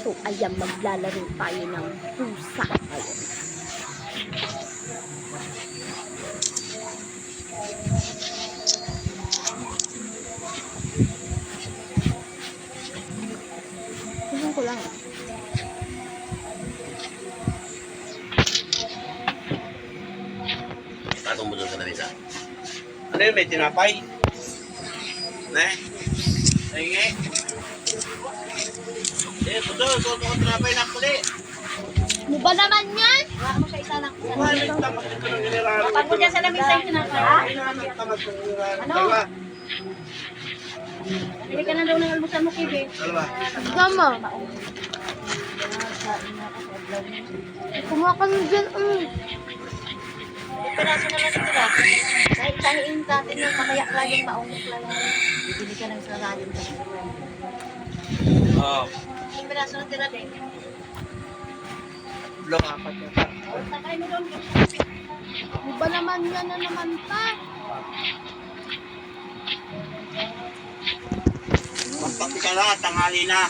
So, ayan, maglalaro tayo ng pusa ngayon. Tignan ko lang. Patong mo doon sa Larissa. Ano yun, may tinapay? Ne? Nahingi? Eh, puto, suot ko tinapay na puli. Ano ba naman yan? Wala mo siya isa lang. Kuha, nagtamak ito ng generalo. Kapag mo dyan sa lamig sa'yo tinapay. Ha? Nagtamak ng generalo. Ano? Dalawa. Bili ka na daw ng almusal mo, Kibi. Dalawa. Gama. Kumuha kami dyan. Piraso na lang sila. Kahit sahiin natin yung makayak lang yung maungok lang. Bibili ka ng saralin. Oo. Yung piraso na tira din. Blok apat na pa. Sakay mo doon. Ano ba naman yan na naman pa? Magpakti ka lang, tanghali na.